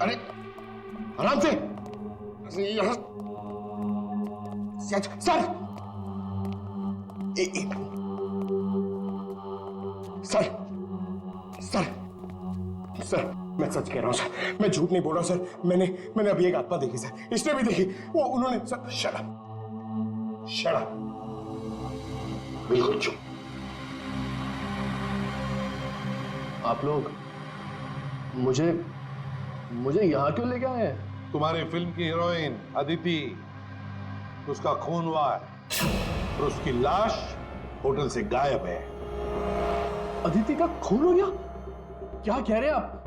अरे आराम से यहाँ sir sir sir sir sir मैं सच कह रहा हूँ सर, मैं झूठ नहीं बोल रहा हूँ सर। मैंने अभी एक आत्मा देखी सर, इसने भी देखी। वो उन्होंने सर शट अप बिल्कुल चुप। आप लोग मुझे यहाँ क्यों लेके आए हैं? तुम्हारी फिल्म की हीरोइन अदिति, उसका खून हुआ है और उसकी लाश होटल से गायब है। अदिति का खून हो गया? क्या कह रहे हैं आप?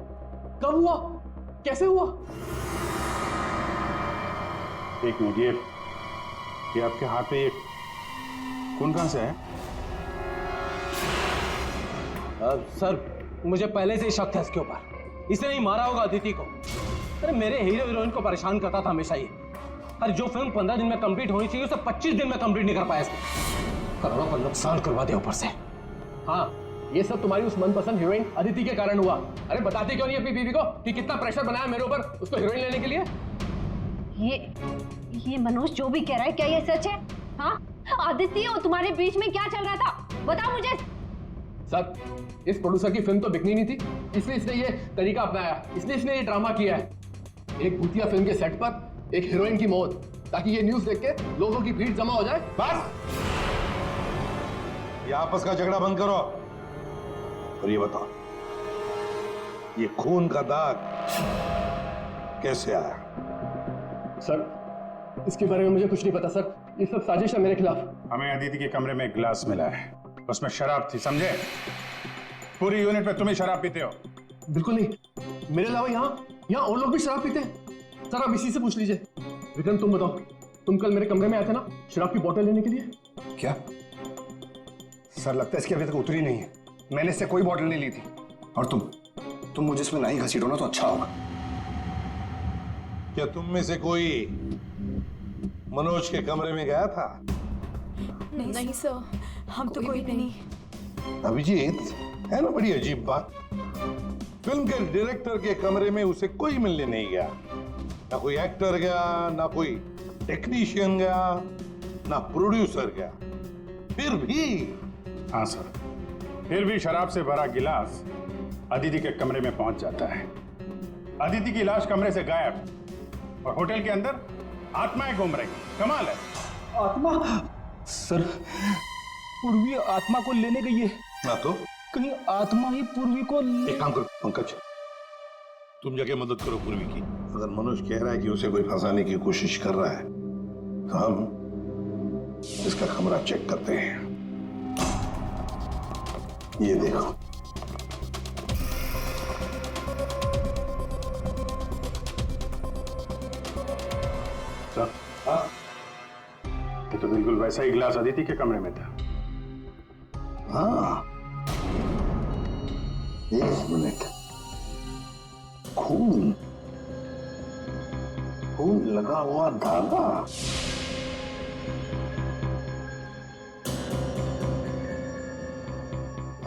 कब हुआ? कैसे हुआ? एक मिनट, ये आपके हाथ पे ये खून कहां से है? सर मुझे पहले से ही शक था इसके ऊपर। इसने नहीं मारा होगा अदिति को। अरे मेरे हीरो हीरोइन को परेशान करता था हमेशा ये। अरे जो फिल्म 15 दिन में कंप्लीट होनी चाहिए उसे 25 दिन में कंप्लीट नहीं कर पाया इसने। करोड़ों का नुकसान करवा दिया ऊपर से। हाँ, ये सब तुम्हारी उस मनपसंद हीरोइन अदिति के कारण हुआ। अरे बताते क्यों नहीं अपनी बीवी को कि कितना प्रेशर बनाया मेरे ऊपर उसको हीरोइन लेने के लिए? ये मनोज जो भी कह रहा है, क्या ये सच है? हाँ, आदित्य और तुम्हारे बीच में क्या चल रहा था? बताओ मुझे। सर, इस प्रोड्यूसर की फिल्म तो बिकनी नहीं थी, इसलिए इसने ये तरीका अपनाया, इसलिए इसने ये ड्रामा किया है। एक भूतिया फिल्म के सेट पर एक हीरोइन की मौत, ताकि ये न्यूज़ देख के लोगों की भीड़ जमा हो जाए। बस, ये आपस का झगड़ा बंद करो और ये बताओ, ये खून का दाग कैसे आया? सर, इसके बारे में मुझे कुछ नहीं पता सर। ये सब साजिश है मेरे खिलाफ। हमें अदिति के कमरे में एक गिलास मिला है, उसमें शराब थी, समझे? पूरी यूनिट में तुम ही शराब पीते हो। बिल्कुल नहीं, मेरे अलावा यहाँ और लोग भी शराब पीते हैं। सर आप इसी से पूछ लीजिए। विक्रम तुम बताओ, तुम कल मेरे कमरे में आए थे ना शराब की बोतल लेने के लिए? क्या सर, लगता है इसकी अभी तक उतरी नहीं है। मैंने इससे कोई बोतल नहीं ली थी। और तुम मुझे इसमें नहीं घसीटो ना तो अच्छा होगा। क्या तुम में से कोई मनोज के कमरे में गया था? नहीं सर, हम तो कोई भी नहीं। अभिजीत, है ना बड़ी अजीब बात। फिल्म के डायरेक्टर के कमरे में उसे कोई मिलने नहीं गया, ना कोई एक्टर गया, ना कोई टेक्नीशियन गया, ना प्रोड्यूसर गया। फिर भी हाँ सर, फिर भी शराब से भरा गिलास अदिति के कमरे में पहुंच जाता है। अदिति की लाश कमरे से गायब और होटल के अंदर आत्माएं घूम रही। कमाल है। आत्मा? सर, पूर्वी आत्मा को लेने गई है। ना तो कहीं आत्मा ही पूर्वी को एक काम करो पंकज, तुम जाके मदद करो पूर्वी की। अगर मनोज कह रहा है कि उसे कोई फंसाने की कोशिश कर रहा है तो हम इसका कमरा चेक करते हैं। ये देखो, सर, ये तो बिल्कुल वैसा ही गिलास अदिति के कमरे में था। हाँ, एक मिनट, खून लगा हुआ धागा।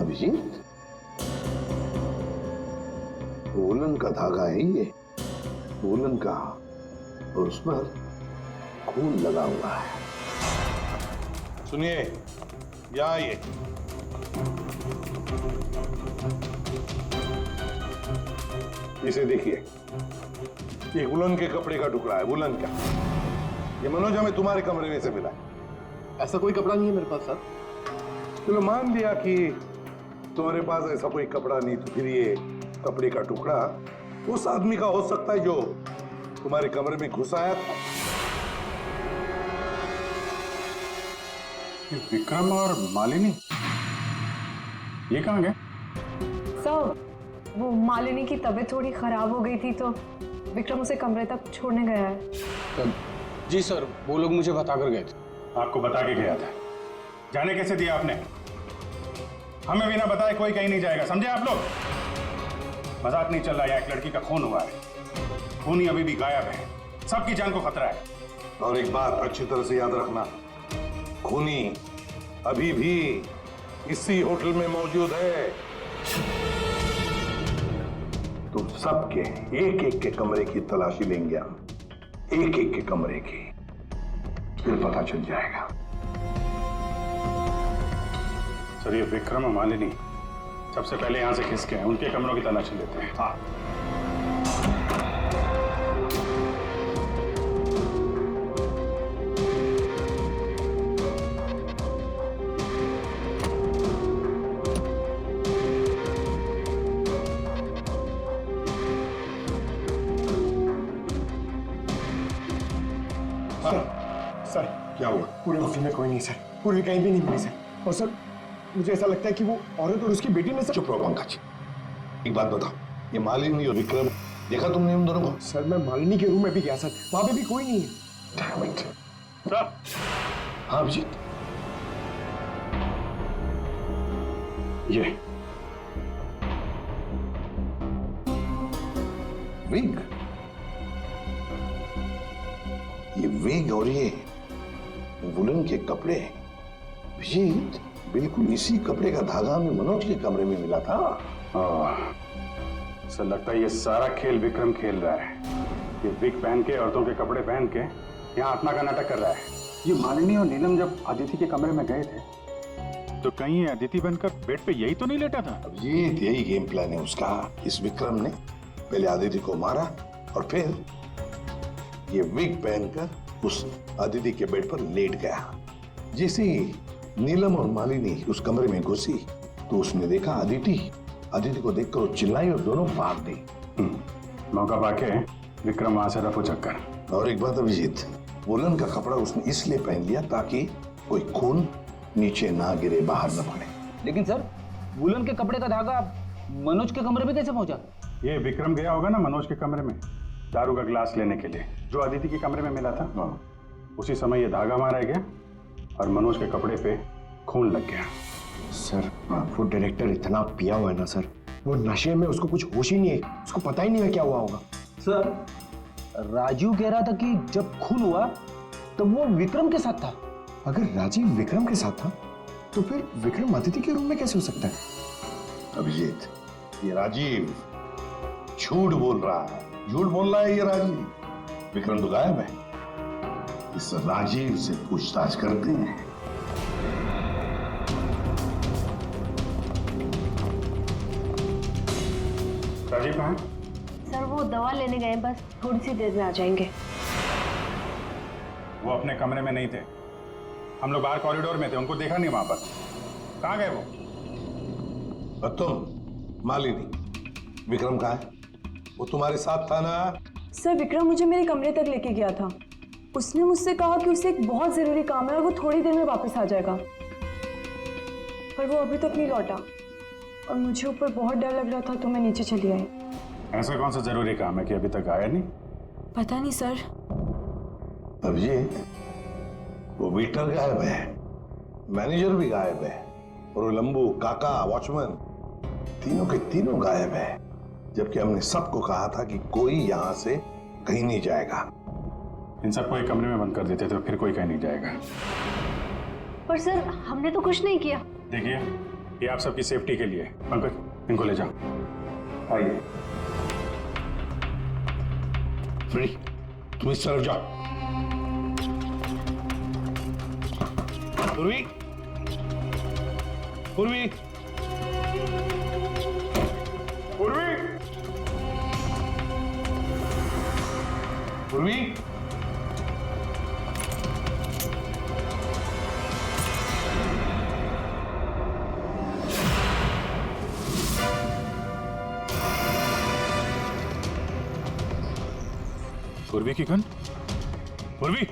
अभिजीत, वूलन का धागा है ये, वूलन का, और उस पर खून लगा हुआ है। सुनिए, या ये इसे देखिए, ये वुलन के कपड़े का टुकड़ा है, वुलन का। ये मनोज हमें तुम्हारे कमरे में से मिला है। ऐसा कोई कपड़ा नहीं है मेरे पास सर। चलो मान लिया कि तुम्हारे पास ऐसा कोई कपड़ा नहीं, तो फिर ये कपड़े का टुकड़ा उस आदमी का हो सकता है जो तुम्हारे कमरे में घुस आया था। विक्रम और मालिनी ये कहाँ गए? सर वो मालिनी की तबीयत थोड़ी खराब हो गई थी तो विक्रम उसे कमरे तक छोड़ने गया है। जी सर, वो लोग मुझे बताकर गए थे। आपको बता के गया था? जाने कैसे दिया आपने? हमें बिना बताए कोई कहीं नहीं जाएगा, समझे आप लोग? मजाक नहीं चल रहा है, एक लड़की का खून हुआ है, खूनी अभी भी गायब है, सबकी जान को खतरा है। और एक बात अच्छी तरह से याद रखना, खूनी अभी भी इसी होटल में मौजूद है। तुम सबके एक एक के कमरे की तलाशी लेंगे हम, एक एक के कमरे की, फिर पता चल जाएगा। सर ये विक्रम और मालिनी सबसे पहले यहां से खिसके हैं, उनके कमरों की तलाशी लेते हैं। हाँ, सर क्या हुआ? पूरे ऑफिस में कोई नहीं सर, पूरी कहीं भी नहीं मिली सर। और सर मुझे ऐसा लगता है कि वो औरत और उसकी बेटी ने सर। चुप रहो पंकज, एक बात बताओ, ये मालिनी और विक्रम देखा तुमने उन दोनों को? सर मैं मालिनी के रूम में भी गया सर, वहां पे भी कोई नहीं है। Damn it. सर हाँ अभिजीत, ये विग, ये विग और ये वुलन के कपड़े, अभिजीत बिल्कुल इसी कपड़े का धागा हमें मनोज के कमरे में मिला था। सर लगता है ये सारा खेल विक्रम खेल रहा है। ये विग पहन के, औरतों के कपड़े पहन के यहाँ आत्मा का नाटक कर रहा है। ये मालिनी और नीलम जब अदिति के कमरे में गए थे तो कहीं ये अदिति बनकर बेड पे यही तो नहीं लेटा था? अभिजीत यही गेम प्लान है उसका। इस विक्रम ने पहले अदिति को मारा और फिर ये विग पहनकर उस अदिति के बेड पर लेट गया। जैसे ही नीलम और मालिनी उस कमरे में घुसी तो उसने देखा अदिति को देखकर वो चिल्लाई और दोनों भाग गई। मौका पाके विक्रम वहां से रफू चक्कर। और एक बात अभिजीत, वुलन का कपड़ा उसने इसलिए पहन लिया ताकि कोई खून नीचे ना गिरे, बाहर न पड़े। लेकिन सर वुलन के कपड़े का धागा मनोज के कमरे में कैसे पहुंचा? ये विक्रम गया होगा ना मनोज के कमरे में दारू का गिलास लेने के लिए, जो अदिति के कमरे में मिला था। उसी समय ये धागा मारा गया और मनोज के कपड़े पे खून लग गया। सर वो डायरेक्टर इतना पिया हुआ है ना सर, वो नशे में उसको कुछ होश ही नहीं है, उसको पता ही नहीं है क्या हुआ होगा। सर राजू कह रहा था कि जब खून हुआ तब वो विक्रम के साथ था। अगर राजीव विक्रम के साथ था तो फिर विक्रम अदिति के रूम में कैसे हो सकता है? अभिजीत ये राजीव झूठ बोल रहा है, झूठ बोल रहा है ये राजीव। विक्रम तो गायब है, इस राजीव से पूछताछ करते हैं। राजीव कहाँ? सर वो दवा लेने गए, बस थोड़ी सी देर में आ जाएंगे। वो अपने कमरे में नहीं थे, हम लोग बाहर कॉरिडोर में थे, उनको देखा नहीं वहां पर। कहाँ गए वो? और तुम मालिनी, विक्रम कहाँ है? वो तुम्हारे साथ था ना? सर विक्रम मुझे मेरे कमरे तक लेके गया था। उसने मुझसे कहा कि उसे एक बहुत जरूरी काम है और वो थोड़ी देर में वापस आ जाएगा, पर वो अभी तक नहीं लौटा और मुझे ऊपर बहुत डर लग रहा था तो मैं नीचे चली आई। ऐसा कौन सा जरूरी काम है कि अभी तक आया नहीं? पता नहीं सर। अभिजीत वो वेटर गायब है, मैनेजर भी गायब है और वो लंबू, काका, वॉचमैन तीनों के तीनों गायब है, जबकि हमने सबको कहा था कि कोई यहां से कहीं नहीं जाएगा। इन सबको एक कमरे में बंद कर देते तो फिर कोई कहीं नहीं जाएगा। पर सर हमने तो कुछ नहीं किया। देखिए ये आप सबकी सेफ्टी के लिए। पंकज इनको ले जाओ। आइए। फ्री, तुम इस तरफ जाओ। पूर्वी, पूर्वी, पूर्वी, पूर्वी, पूर्वी की गन? पूर्वी!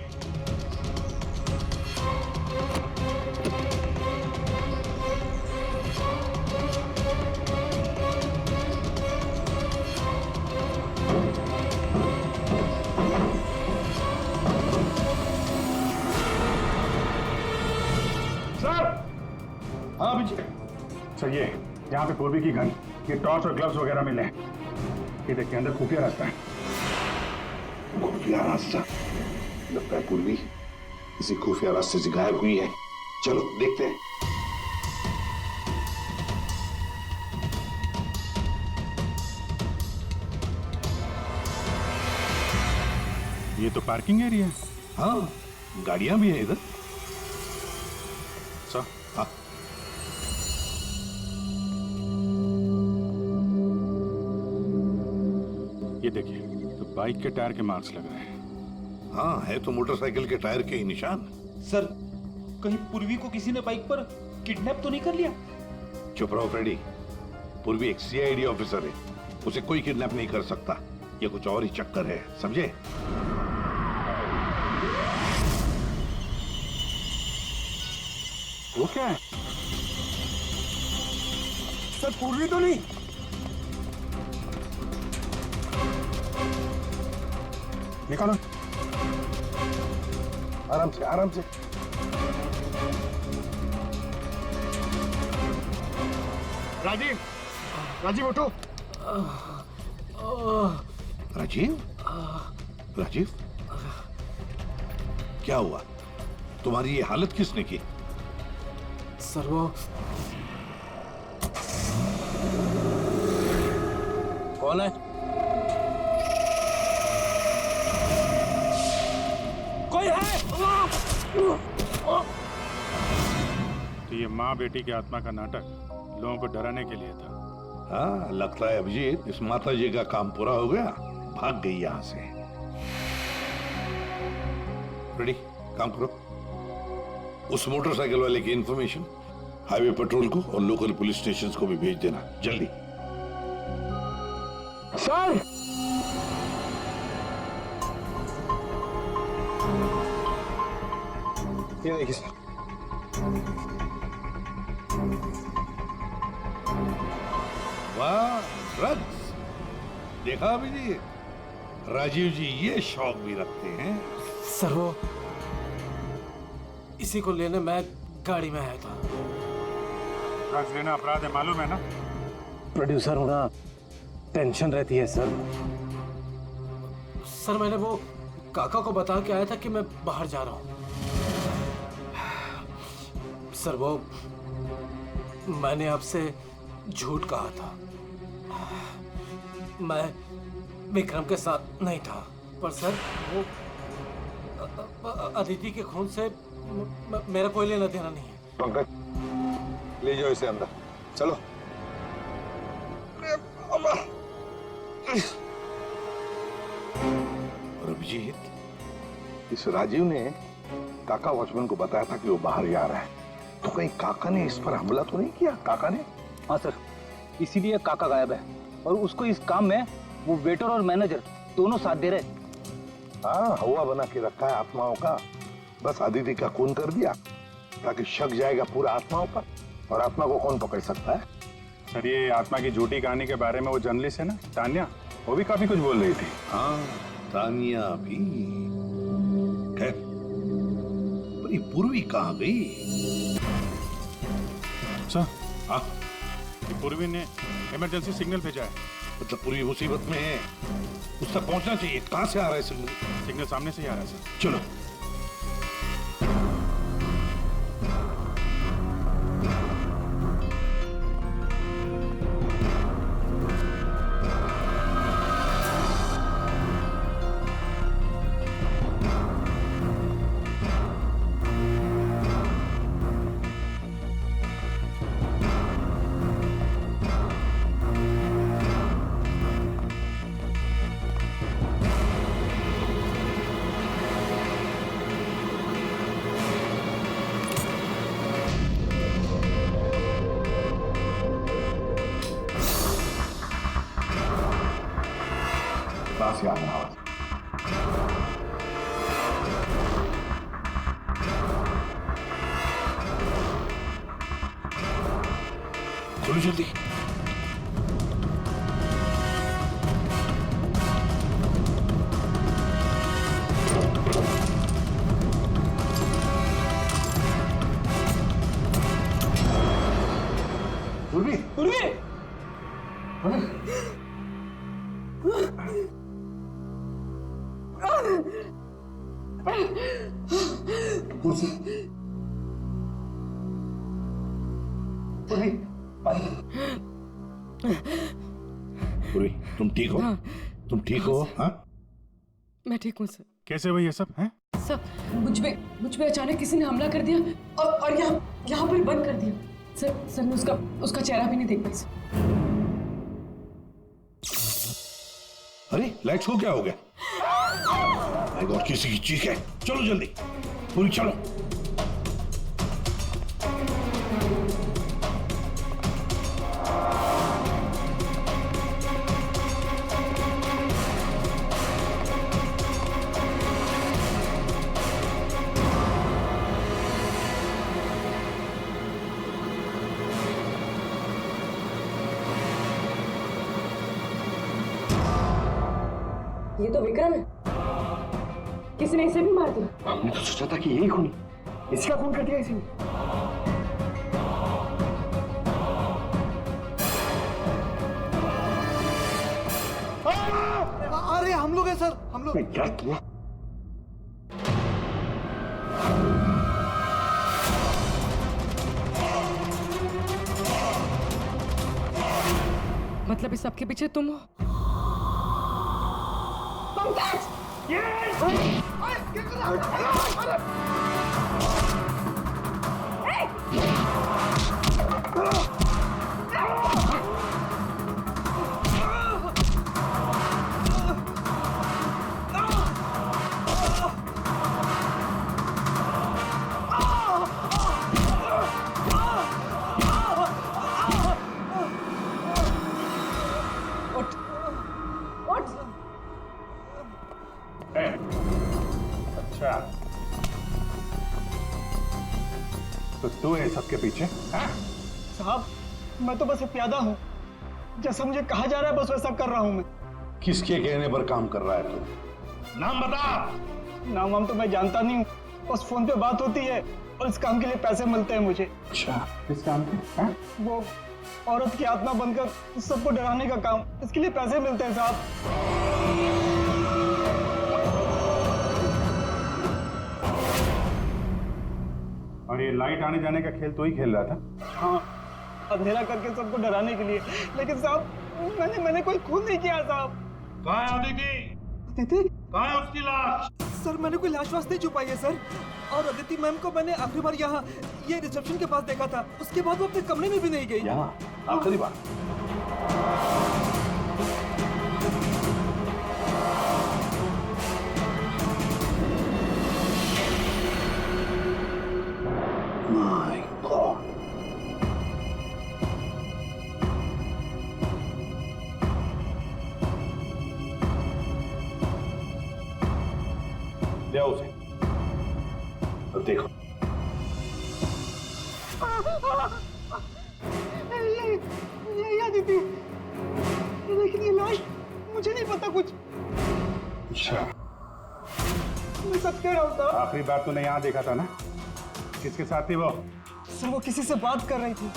हाँ अभी सर ये यहाँ पे पूर्वी की गन, ये टॉर्च और ग्लव्स वगैरह मिले हैं। ये देखिए अंदर खुफिया रास्ता है। खुफिया रास्ता? लगता है पूर्वी किसी खुफिया रास्ते से गायब हुई है। चलो देखते हैं। ये तो पार्किंग एरिया है। हाँ, गाड़ियां भी है इधर। सर हाँ, ये देखिए, तो बाइक के टायर के मार्क्स लग रहे हैं। हाँ है तो मोटरसाइकिल के टायर के ही निशान। सर, कहीं पूर्वी को किसी ने बाइक पर किडनैप तो नहीं कर लिया? चुप रहो फ्रेडी। पूर्वी एक सीआईडी ऑफिसर है, उसे कोई किडनैप नहीं कर सकता। ये कुछ और ही चक्कर है, समझे? वो क्या है? सर पूर्वी तो नहीं? निकालो। आराम से, आराम से। राजीव, राजीव उठो। राजीव? राजीव? क्या हुआ? तुम्हारी ये हालत किसने की? सर वो कौन है? कोई है? तो ये माँ बेटी की आत्मा का नाटक लोगों को डराने के लिए था। हाँ, लगता है अभिजीत इस माता जी का काम पूरा हो गया, भाग गई यहां से। रेडी, काम करो। उस मोटरसाइकिल वाले की इंफॉर्मेशन हाईवे पेट्रोल को और लोकल पुलिस स्टेशंस को भी भेज देना, जल्दी। सर ये देखिए सर। वाह, ड्रग्स! देखा अभिजीत, राजीव जी ये शौक भी रखते हैं। सर वो इसी को लेने मैं गाड़ी में आया था। ड्रग्स लेना अपराध है, मालूम है ना? प्रोड्यूसर होना टेंशन रहती है सर। सर मैंने वो काका को बता के आया था कि मैं बाहर जा रहा हूँ। सर वो मैंने आपसे झूठ कहा था। मैं विक्रम के साथ नहीं था, पर सर वो अदिति के खून से मेरा कोई लेना देना नहीं है। पंकज, ले जाओ इसे अंदर। चलो। और अभिजीत, इस राजीव ने काका वॉचमैन को बताया था कि वो बाहर जा रहा है, तो कहीं काका ने इस पर हमला तो नहीं किया? काका ने? हाँ सर, इसीलिए काका गायब है और उसको इस काम में वो वेटर और मैनेजर दोनों साथ दे रहे। हाँ, हवा बना के रखा है आत्माओं का। बस आदिति का खून कर दिया ताकि शक जाएगा पूरा आत्माओं पर, और आत्मा को कौन पकड़ सकता है? सर ये आत्मा की झूठी कहानी के बारे में वो जर्नलिस्ट है ना, तान्या, वो भी काफी कुछ बोल रही थी। हाँ, तानिया भी। खैर, पर ये पूर्वी कहाँ गई? सर हाँ, पूर्वी ने इमरजेंसी सिग्नल भेजा है। मतलब पूरी मुसीबत में है, उस तक पहुंचना चाहिए। कहां से आ रहा है सिग्नल? सिग्नल सामने से ही आ रहा है सर। चलो। पास याद आवाज। चलो जल्दी। पूर्वी पूर्वी पूर्वी पूर्वी तुम ठीक हो? तुम ठीक हो? हाँ? मैं ठीक हूँ सर। कैसे हुई ये सब हैं? सर मुझ पे अचानक किसी ने हमला कर दिया और यहाँ पर बंद कर दिया। सर मैं उसका चेहरा भी नहीं देख पाई सर। अरे लाइट्स को क्या हो गया? माय गॉड, किसी की चीख है। चलो जल्दी, पूरी चलो। ये तो विक्रम है। किसी ने इसे भी मार दिया। हमने तो सोचा था कि यही खूनी, इसका खून कर दिया इसी ने। अरे हम लोग हैं सर, हम लोग। क्या किया? मतलब इस सबके पीछे तुम हो? अच्छा, तो तू है सबके पीछे? हाँ? साहब मैं तो बस एक प्यादा हूँ, जैसा मुझे कहा जा रहा है बस वैसा कर रहा हूँ मैं। किसके कहने पर काम कर रहा है तू? नाम बता। नाम वाम तो मैं जानता नहीं हूँ, बस फोन पे बात होती है और इस काम के लिए पैसे मिलते हैं मुझे। अच्छा, किस काम पे? हाँ? वो औरत की आत्मा बनकर सबको डराने का काम, इसके लिए पैसे मिलते हैं साहब। और ये लाइट आने जाने का खेल तो ही खेल रहा था? हाँ, अंधेरा करके सबको डराने के लिए। लेकिन साहब मैंने कोई खून नहीं किया साहब। कहाँ है अदिति? अदिति? कहाँ है उसकी लाश? सर मैंने कोई लाश वाश नहीं छुपाई है सर। और अदिति मैम को मैंने आखिरी बार यहाँ ये रिसेप्शन के पास देखा था, उसके बाद वो अपने कमरे में भी नहीं गई। यहाँ आखिरी बार? My God. ले आओ उसे। अब देखो। ये अदिति, लेकिन ये लाश मुझे नहीं पता कुछ। अच्छा, मैं सच कह रहा हूँ साहब। आखिरी बार तूने यहाँ देखा था ना? किसके साथ थी वो? सर वो किसी से बात कर रही थी,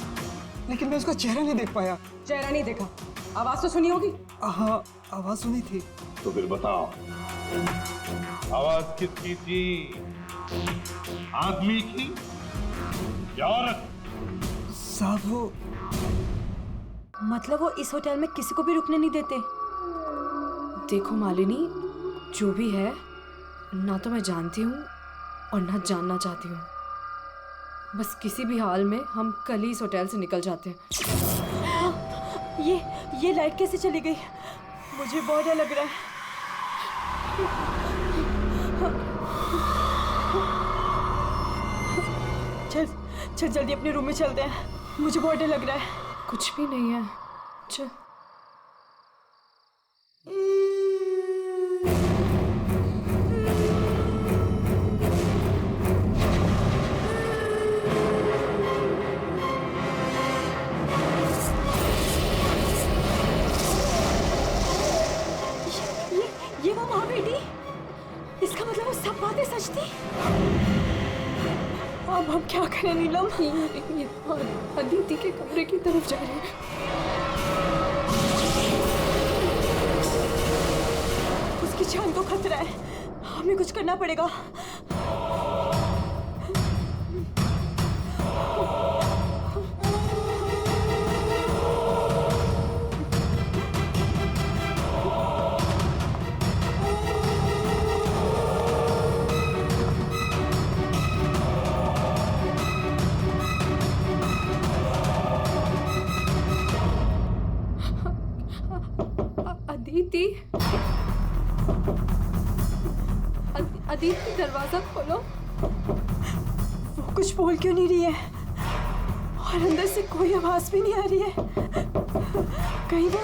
लेकिन मैं उसका चेहरा नहीं देख पाया। चेहरा नहीं देखा, आवाज तो सुनी होगी। हाँ, आवाज सुनी थी। तो फिर बताओ, आवाज किसकी थी? आदमी की या औरत? साहब वो मतलब वो इस होटल में किसी को भी रुकने नहीं देते। देखो मालिनी, जो भी है, ना तो मैं जानती हूँ और ना जानना चाहती हूँ। बस किसी भी हाल में हम कल ही इस होटल से निकल जाते हैं। ये लाइट कैसे चली गई? मुझे बहुत डर लग रहा है। चल जल्दी अपने रूम में चलते हैं, मुझे बहुत डर लग रहा है। कुछ भी नहीं है, चल। बातें सच थी? अब हम क्या करें नीलम? ये अदिति के कमरे की तरफ जा रहे हैं। उसकी जान को खतरा है, हमें कुछ करना पड़ेगा। अदिति, अदिति दरवाजा खोलो। वो कुछ बोल क्यों नहीं रही है? और अंदर से कोई आवाज भी नहीं आ रही है। कहीं वो,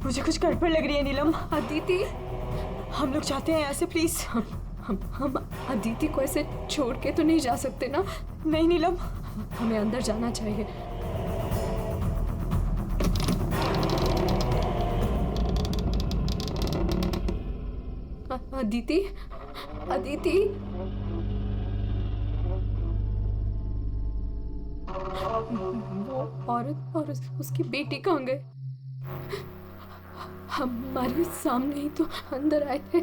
मुझे कुछ गड़बड़ लग रही है नीलम। अदिति, हम लोग जाते हैं यहाँ से प्लीज। हम अदिति को ऐसे छोड़ के तो नहीं जा सकते ना? नहीं नीलम, हमें अंदर जाना चाहिए। अदिति, अदिति, वो औरत और उसकी बेटी कहाँ गए? हमारे सामने ही तो अंदर आए थे।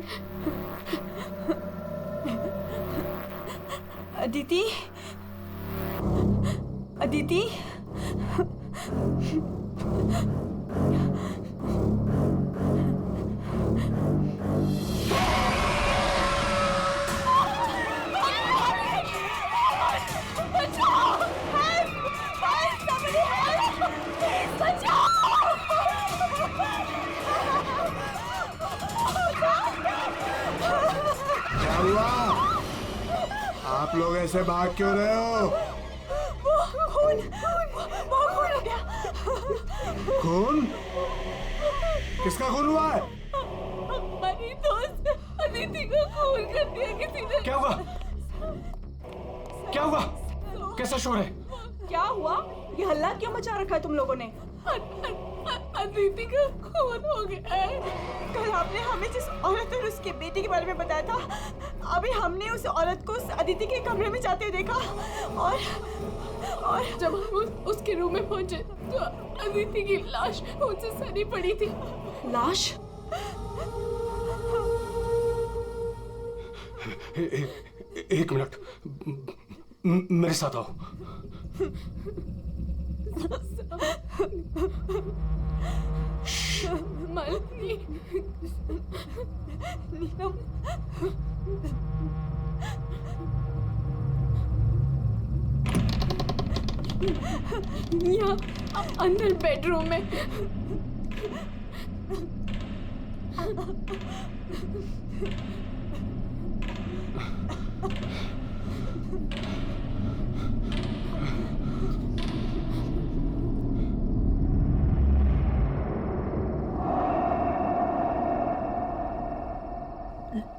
अदिति, अदिति, क्या हुआ? आप लोग ऐसे भाग क्यों रहे हो? वो खून हो गया। खून? किसका खून हुआ है? हमारी दोस्त अदिति को खून कर दिया किसी ने। क्या हुआ? क्या हुआ? कैसा शोर है? क्या हुआ? ये हल्ला क्यों मचा रखा है तुम लोगों ने? अदिति का खून हो गया है। कल आपने हमें जिस औरत और उसके बेटे के बारे में बताया था, अभी हमने उस औरत को उस अदिति के कमरे में जाते हुए देखा। और जब हम उसके रूम में पहुंचे तो अदिति की लाश उनसे सनी पड़ी थी। लाश? एक मिनट, मेरे साथ आओ। मालती, नीलम, यहाँ अंदर बेडरूम में।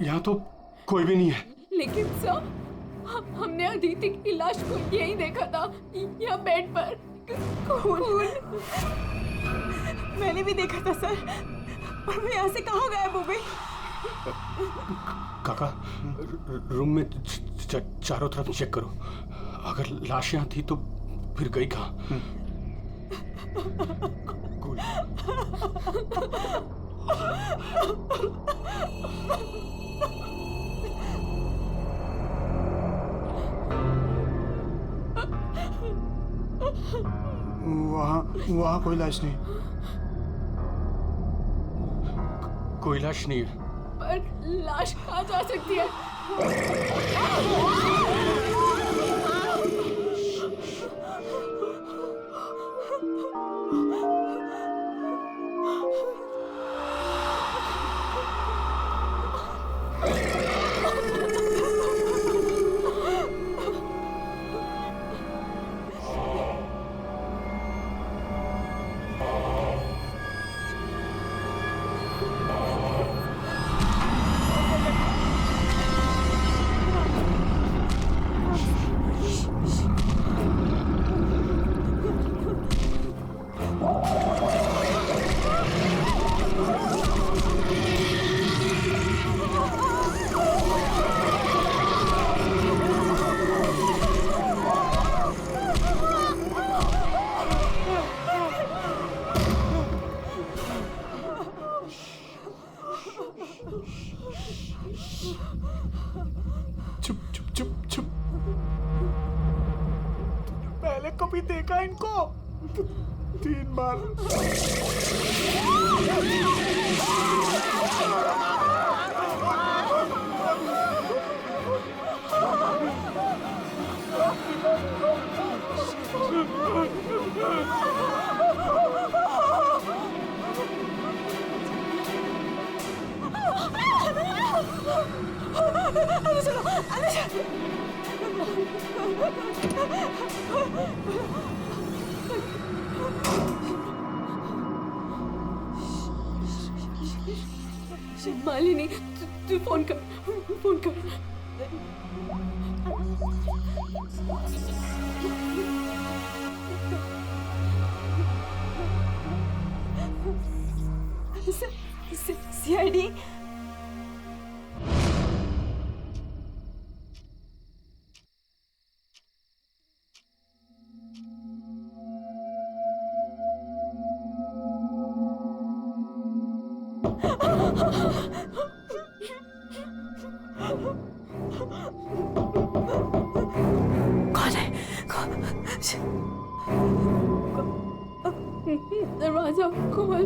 यहाँ तो कोई भी नहीं है। लेकिन सर, हमने अदिति की लाश को यही देखा था, यहाँ बेड पर खून। मैंने भी देखा था सर, और मैं यहाँ से कहाँ गायब हो गई? काका, रूम में चारों तरफ चेक करो। अगर लाश यहाँ थी तो फिर गई कहाँ? वहाँ कोई लाश नहीं। कोई लाश नहीं है। पर लाश कहाँ जा सकती है? इनको 3 बार। मालिनी, तू फोन कर, फोन कर। सीआईडी। कौन है? दरवाजा खोल।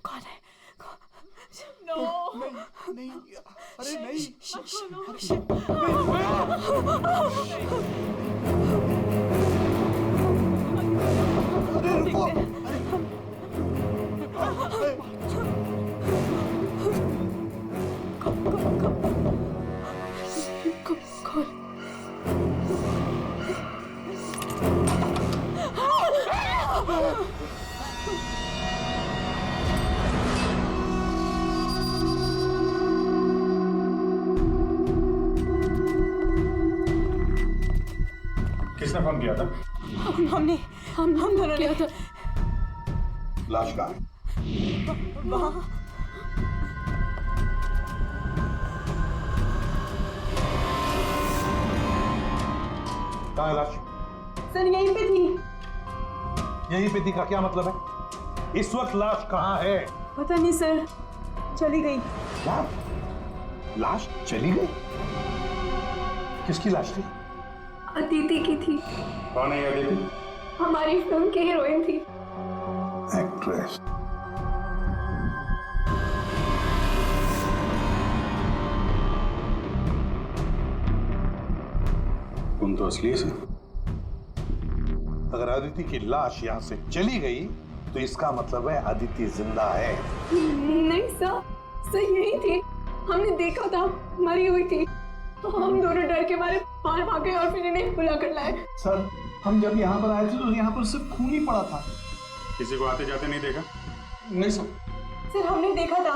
कौन है? नो नहीं, अरे नहीं। अरे रुको। खोल। किसने फोन किया था? हम दोनों ने। क्या था? लाश कहाँ है? वहाँ कहाँ है लाश? सर यहीं पे थी। यहीं पे थी का क्या मतलब है? इस वक्त लाश कहाँ है? पता नहीं सर, चली गई। क्या? लाश चली गई? किसकी लाश थी? अदिति की थी। कौन है ये अदिति? हमारी फिल्म की हीरोइन थी। एक्ट्रेस। तुम तो असली से। अगर अदिति की लाश यहाँ से चली गई तो इसका मतलब है अदिति जिंदा है। नहीं सर यही थी। हमने देखा था, मरी हुई थी। हम दोनों डर के मारे बाहर भागे और फिर इन्हें बुला कर लाए। सर हम जब यहाँ पर आए थे तो यहाँ पर सिर्फ खून ही पड़ा था। किसी को आते जाते नहीं देखा? नहीं सर। सर हमने देखा था,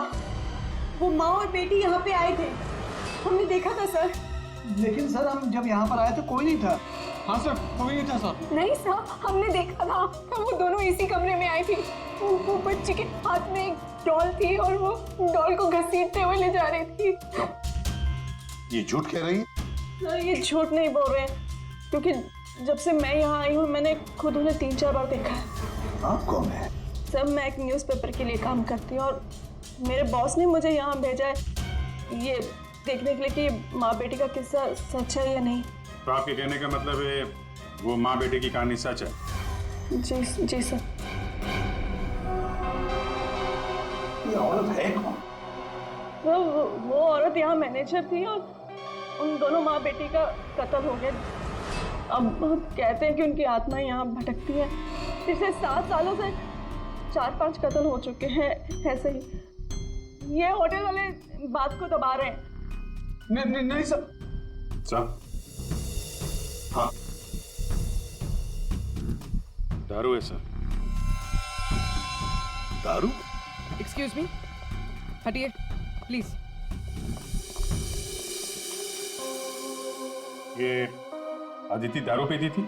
वो माँ और बेटी यहाँ पे आए थे। हमने देखा था सर। लेकिन सर हम जब यहाँ पर आए तो कोई नहीं था। हाँ सर, कोई नहीं था सर। नहीं सर, हमने देखा था, वो दोनों इसी कमरे में आई थी। वो बच्ची के हाथ में एक डॉल थी और वो डॉल को घसीटते हुए ले जा रही थी। ये झूठ कह रही है? सर ये झूठ नहीं बोल रहे हैं, क्योंकि जब से मैं यहाँ आई हूँ मैंने खुद उन्हें 3-4 बार देखा है। आप कौन है? सर मैं एक न्यूज़पेपर के लिए काम करती हूँ और मेरे बॉस ने मुझे यहाँ भेजा है ये देखने के लिए कि माँ बेटी का किस्सा सच है या नहीं। तो आपके कहने का मतलब है वो माँ बेटे की कहानी सच है? जी सर। ये औरत है कौन? वो औरत यहाँ मैनेजर थी और उन दोनों माँ बेटी का कत्ल हो गया। अब कहते हैं कि उनकी आत्मा यहाँ भटकती है। पिछले 7 सालों से 4-5 कत्ल हो चुके हैं ऐसे ही। ये होटल वाले बात को दबा रहे हैं। नहीं सर। सर हाँ, दारू है सर। दारू? एक्सक्यूज मी, हटिए प्लीज। ये अदिति दारू पीती थी?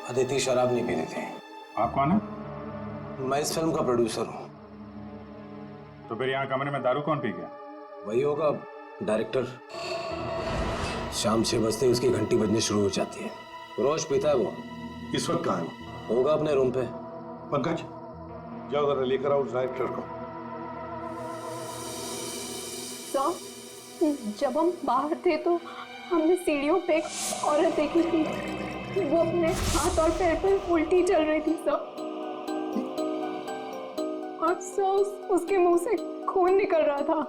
अदिति शराब नहीं पीती थी। आप कौन है? मैं इस फिल्म का प्रोड्यूसर हूँ। तो फिर यहाँ कमरे में दारू कौन पी गया? वही होगा डायरेक्टर, शाम 6 बजते ही उसकी घंटी बजनी शुरू हो जाती है। रोज पीता है वो। इस वक्त कहाँ है? होगा अपने रूम पे। पंकज, जाओ जरा लेकर आओ उस डायरेक्टर को। सर, जब हम बाहर थे तो हमने सीढ़ियों पे एक औरत देखी थी। वो अपने हाथ और पैर पर उल्टी चल रही थी सर। और सर उसके मुंह से खून निकल रहा था।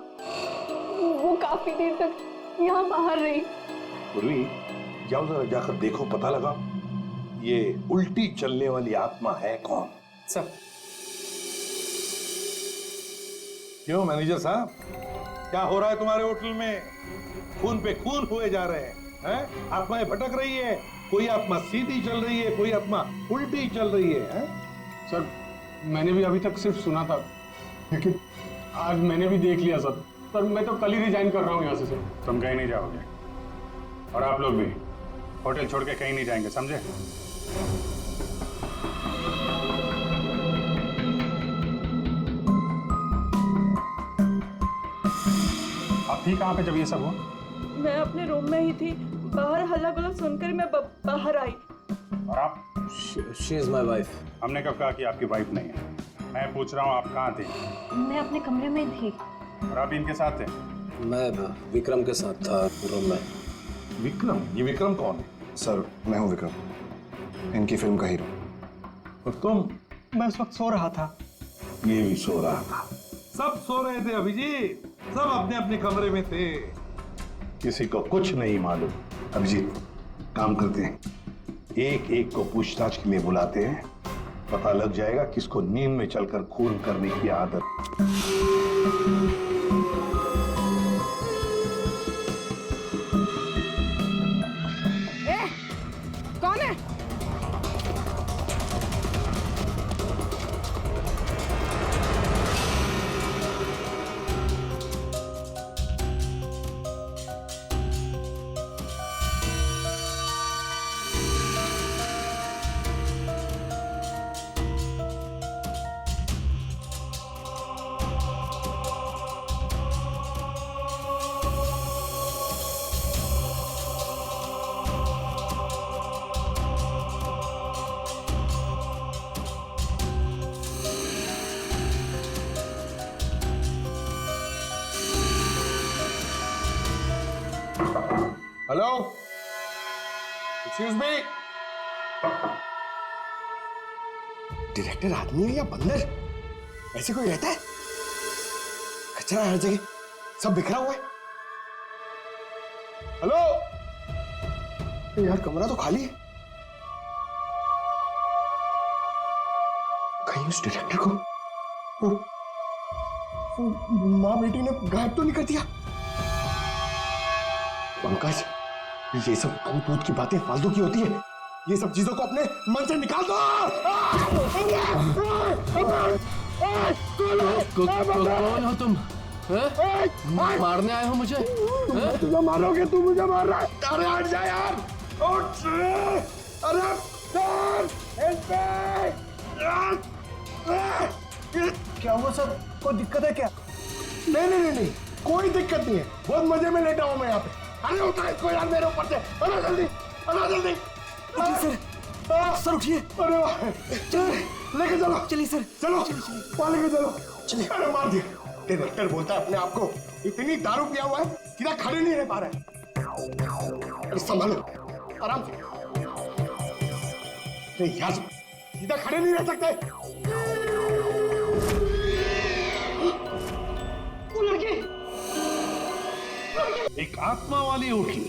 वो काफी देर तक यहाँ बाहर रही। पूर्वी, जाओ जरा जाकर देखो, पता लगाओ ये उल्टी चलने वाली आत्मा है कौन। सर, क्यों मैनेजर साहब, क्या हो रहा है तुम्हारे होटल में? खून पे खून हुए जा रहे हैं? आत्माएं भटक रही है, कोई आत्मा सीधी चल रही है, कोई आत्मा उल्टी चल रही है? सर, मैंने भी अभी तक सिर्फ सुना था, लेकिन आज मैंने भी देख लिया सर। सर, मैं तो कल ही रिजाइन कर रहा हूँ यहाँ से सर। तुम कहीं नहीं जाओगे, और आप लोग भी होटल छोड़ के कहीं नहीं जाएंगे, समझे? आप थी कहाँ पे जब ये सब हुआ? मैं अपने रूम में ही थी। बाहर हल्ला गुल्ला सुनकर मैं बाहर आई। और आप? She is my wife. हमने कब कहा कि आपकी वाइफ नहीं है? मैं पूछ रहा हूँ आप कहाँ थे? मैं अपने कमरे में थी। और आप इनके साथ थे? मैं विक्रम के साथ था रूम में। विक्रम? ये विक्रम कौन है? सर, मैं हूँ विक्रम, इनकी फिल्म का हीरो। और तुम? मैं उस वक्त सो रहा था। ये भी सो रहा था। सब सो रहे थे अभिजीत, सब अपने अपने कमरे में थे, किसी को कुछ नहीं मालूम। अभिजीत, काम करते हैं, एक एक को पूछताछ के लिए बुलाते हैं, पता लग जाएगा किसको नींद में चलकर खून करने की आदत। कौन है? Hello, excuse me. डायरेक्टर आदमी है या बंदर? ऐसे कोई रहता है? कचरा हर जगह, सब बिखरा हुआ है। हेलो यार, कमरा तो खाली है। कहीं उस डायरेक्टर को वो माँ बेटी ने गायब तो नहीं कर दिया? पंकज, ये सब भूत भूत की बातें फालतू की होती है। ये सब चीजों को अपने मन से निकाल दो। कौन हो तुम? मारने आए हो मुझे? तुझे मारोगे, तू मुझे मार रहा है। अरे हट जा यार, उठ। अरे क्या हुआ सर? कोई दिक्कत है क्या? नहीं, कोई दिक्कत नहीं है। बहुत मजे में लेटा हूं मैं यहाँ पे। अरे उठा इसको यार मेरे ऊपर से। अरे जल्दी, सर, सर उठिए। अरे वाह, लेके चलो। चलिए सर, चलो, वहाँ लेके चलो। चलिए। अरे मार दिया। डायरेक्टर बोलता है अपने आप को इतनी दारू पिया हुआ है, सीधा खड़े नहीं रह पा रहा है। अरे संभालो, आराम से। अरे यार, सीधा खड़े नहीं रह सकते। वो लड़की, एक आत्मा वाली होटल,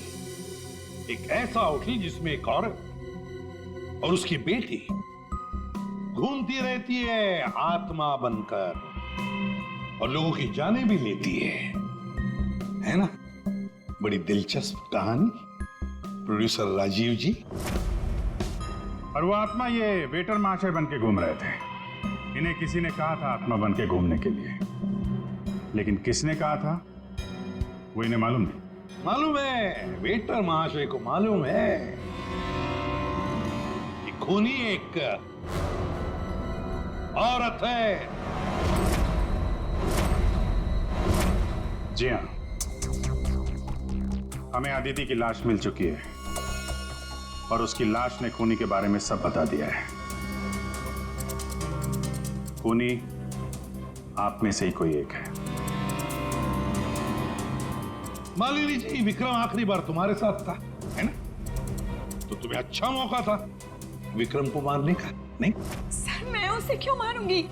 एक ऐसा होटल जिसमें एक औरत और उसकी बेटी घूमती रहती है आत्मा बनकर, और लोगों की जानें भी लेती है ना? बड़ी दिलचस्प कहानी, प्रोड्यूसर राजीव जी। और वो आत्मा ये वेटर महाशय बन के घूम रहे थे। इन्हें किसी ने कहा था आत्मा बन के घूमने के लिए, लेकिन किसने कहा था वो इन्हें मालूम नहीं। मालूम है, वेटर महाशय को मालूम है कि खूनी एक औरत है। जी हाँ, हमें अदिति की लाश मिल चुकी है और उसकी लाश ने खूनी के बारे में सब बता दिया है। खूनी आप में से ही कोई एक है। मालिनी जी, विक्रम आखिरी बार तुम्हारे साथ था, है ना? तो तुम्हें अच्छा मौका था विक्रम को मारने का, नहीं? सर मैं उसे क्यों मारूंगी?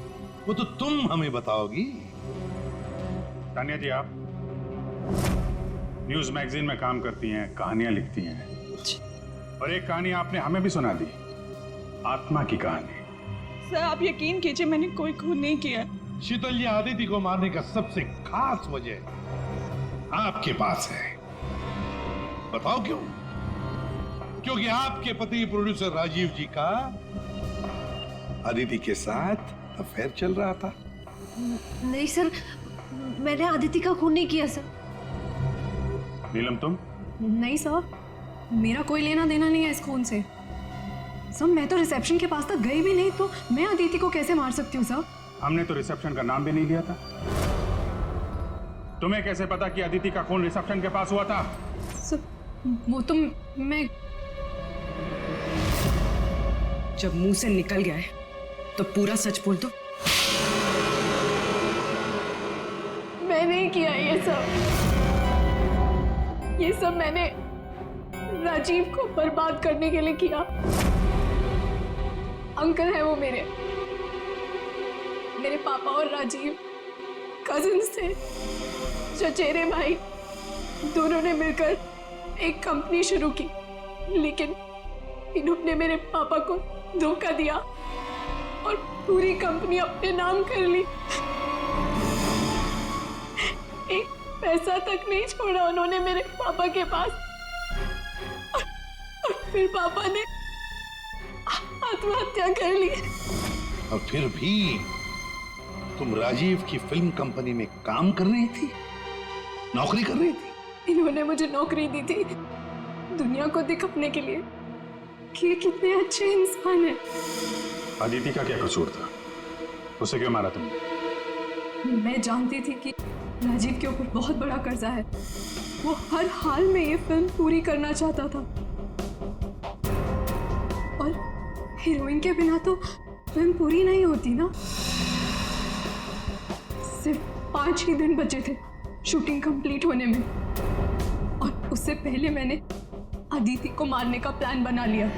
वो तो तुम हमें बताओगी। तानिया जी, आप न्यूज मैगजीन में काम करती हैं, कहानियां लिखती हैं, और एक कहानी आपने हमें भी सुना दी, आत्मा की कहानी। सर आप यकीन कीजिए मैंने कोई खून नहीं किया। शीतल जी, आदिति को मारने का सबसे खास वजह आपके पास है। बताओ क्यों? क्योंकि आपके पति प्रोड्यूसर राजीव जी का आदिति के साथ अफेयर चल रहा था। नहीं सर, मैंने आदिति का खून नहीं किया सर। नीलम, तुम? नहीं सर, मेरा कोई लेना देना नहीं है इस खून से। सर मैं तो रिसेप्शन के पास तक गई भी नहीं, तो मैं अदिति को कैसे मार सकती हूँ सर? हमने तो रिसेप्शन का नाम भी नहीं लिया था। तुम्हें कैसे पता कि अदिति का खून रिसेप्शन के पास हुआ था? सर वो तो मैं जब मुंह से निकल गया है तो पूरा सच बोल दो। मैं नहीं किया ये सब मैंने राजीव को बर्बाद करने के लिए किया। अंकल है वो मेरे पापा और राजीव कजिन्स थे, चचेरे भाई। दोनों ने मिलकर एक कंपनी शुरू की, लेकिन इन्होंने मेरे पापा को धोखा दिया और पूरी कंपनी अपने नाम कर ली। एक पैसा तक नहीं छोड़ा उन्होंने मेरे पापा के पास। और फिर पापा ने आत्महत्या कर ली। और फिर भी तुम राजीव की फिल्म कंपनी में काम कर रही थी, नौकरी कर रही थी। इन्होंने मुझे नौकरी दी थी दुनिया को दिखाने के लिए कि ये कितने अच्छे इंसान हैं। अदिति का क्या कसूर था? उसे क्यों मारा तुमने? मैं जानती थी कि राजीव के ऊपर बहुत बड़ा कर्जा है। वो हर हाल में ये फिल्म पूरी करना चाहता था, और हीरोइन के बिना तो फिल्म पूरी नहीं होती ना। सिर्फ 5 ही दिन बचे थे शूटिंग कंप्लीट होने में, और उससे पहले मैंने अदिति को मारने का प्लान बना लिया।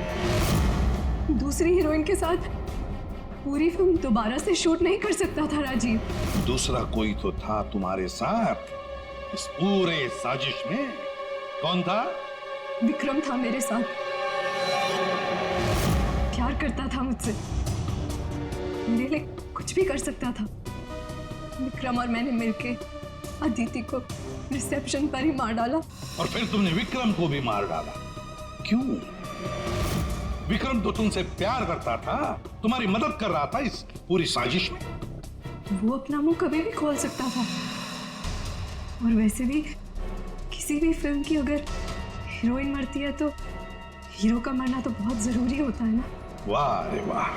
दूसरी हीरोइन के साथ पूरी फिल्म दोबारा से शूट नहीं कर सकता था राजीव। दूसरा कोई तो था तुम्हारे साथ इस पूरे साजिश में। कौन था? विक्रम था मेरे साथ। प्यार करता था मुझसे, मेरे लिए कुछ भी कर सकता था। विक्रम और मैंने मिलके अदिति को रिसेप्शन पर ही मार डाला। और फिर तुमने विक्रम को भी मार डाला। क्यों? विक्रम तो तुमसे प्यार करता था, तुम्हारी मदद कर रहा था इस पूरी साजिश में। वो अपना मुंह कभी भी खोल सकता था, और वैसे भी किसी भी फिल्म की अगर हीरोइन मरती है तो हीरो का मरना तो बहुत जरूरी होता है ना। वाह रे वाह,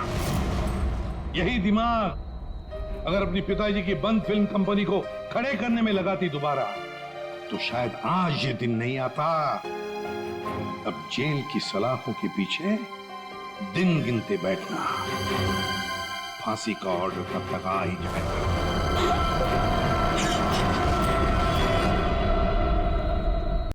यही दिमाग अगर अपनी पिताजी की बंद फिल्म कंपनी को खड़े करने में लगाती दोबारा, तो शायद आज ये दिन नहीं आता। अब जेल की सलाखों के पीछे दिन गिनते बैठना, फांसी का ऑर्डर तब तक आ ही जाएगा।